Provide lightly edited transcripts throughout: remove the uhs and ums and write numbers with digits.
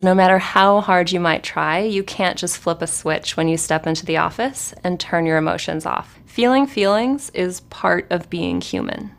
No matter how hard you might try, you can't just flip a switch when you step into the office and turn your emotions off. Feeling feelings is part of being human.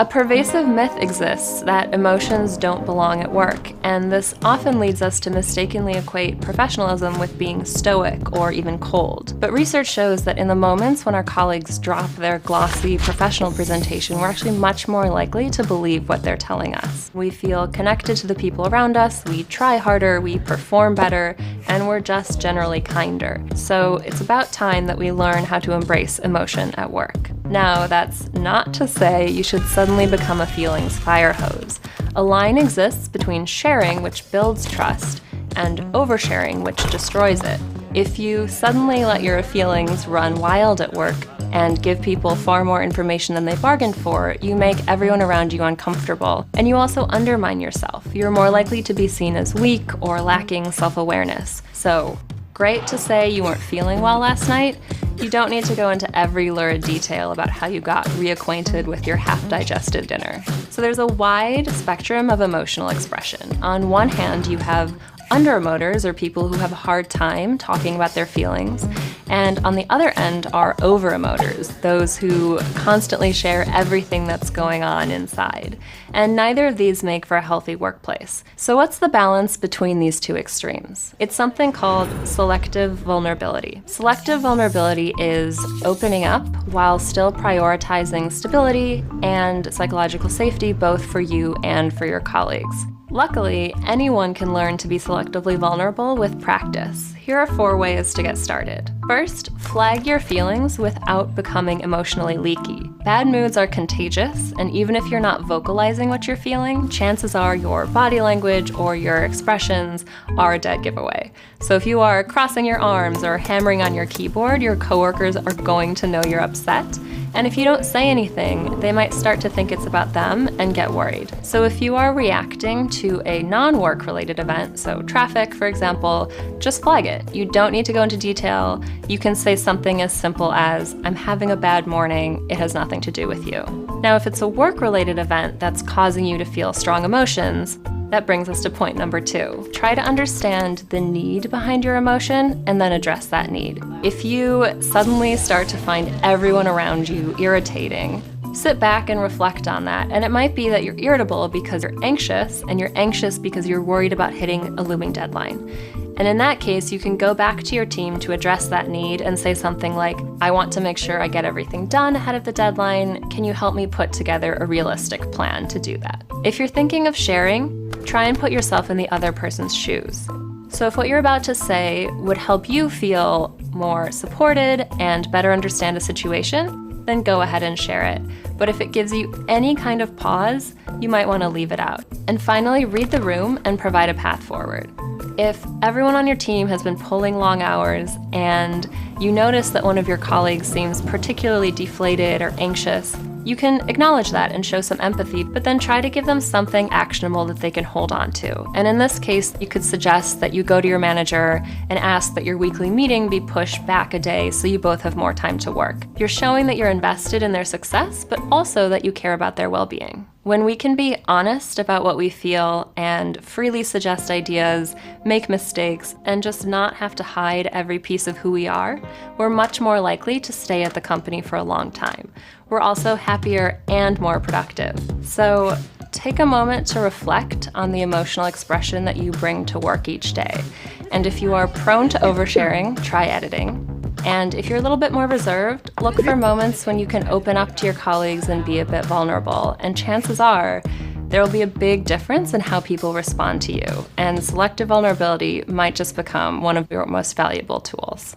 A pervasive myth exists that emotions don't belong at work, and this often leads us to mistakenly equate professionalism with being stoic or even cold. But research shows that in the moments when our colleagues drop their glossy professional presentation, we're actually much more likely to believe what they're telling us. We feel connected to the people around us, we try harder, we perform better, and we're just generally kinder. So it's about time that we learn how to embrace emotion at work. Now, that's not to say you should suddenly become a feelings fire hose. A line exists between sharing, which builds trust, and oversharing, which destroys it. If you suddenly let your feelings run wild at work and give people far more information than they bargained for, you make everyone around you uncomfortable, and you also undermine yourself. You're more likely to be seen as weak or lacking self-awareness. So, great to say you weren't feeling well last night. You don't need to go into every lurid detail about how you got reacquainted with your half-digested dinner. So there's a wide spectrum of emotional expression. On one hand, you have underemoters, or people who have a hard time talking about their feelings, and on the other end are overemoters, those who constantly share everything that's going on inside. And neither of these make for a healthy workplace. So what's the balance between these two extremes? It's something called selective vulnerability. Selective vulnerability is opening up while still prioritizing stability and psychological safety, both for you and for your colleagues. Luckily, anyone can learn to be selectively vulnerable with practice. Here are 4 ways to get started. First, flag your feelings without becoming emotionally leaky. Bad moods are contagious, and even if you're not vocalizing what you're feeling, chances are your body language or your expressions are a dead giveaway. So if you are crossing your arms or hammering on your keyboard, your coworkers are going to know you're upset. And if you don't say anything, they might start to think it's about them and get worried. So if you are reacting to a non-work related event, so traffic, for example, just flag it. You don't need to go into detail. You can say something as simple as, "I'm having a bad morning, it has nothing to do with you." Now, if it's a work-related event that's causing you to feel strong emotions, that brings us to point number 2. Try to understand the need behind your emotion and then address that need. If you suddenly start to find everyone around you irritating, sit back and reflect on that. And it might be that you're irritable because you're anxious, and you're anxious because you're worried about hitting a looming deadline. And in that case, you can go back to your team to address that need and say something like, "I want to make sure I get everything done ahead of the deadline. Can you help me put together a realistic plan to do that?" If you're thinking of sharing, try and put yourself in the other person's shoes. So if what you're about to say would help you feel more supported and better understand a situation, then go ahead and share it. But if it gives you any kind of pause, you might want to leave it out. And finally, read the room and provide a path forward. If everyone on your team has been pulling long hours and you notice that one of your colleagues seems particularly deflated or anxious, you can acknowledge that and show some empathy, but then try to give them something actionable that they can hold on to. And in this case, you could suggest that you go to your manager and ask that your weekly meeting be pushed back a day so you both have more time to work. You're showing that you're invested in their success, but also that you care about their well-being. When we can be honest about what we feel and freely suggest ideas, make mistakes, and just not have to hide every piece of who we are, we're much more likely to stay at the company for a long time. We're also happier and more productive. So take a moment to reflect on the emotional expression that you bring to work each day. And if you are prone to oversharing, try editing. And if you're a little bit more reserved, look for moments when you can open up to your colleagues and be a bit vulnerable. And chances are, there will be a big difference in how people respond to you. And selective vulnerability might just become one of your most valuable tools.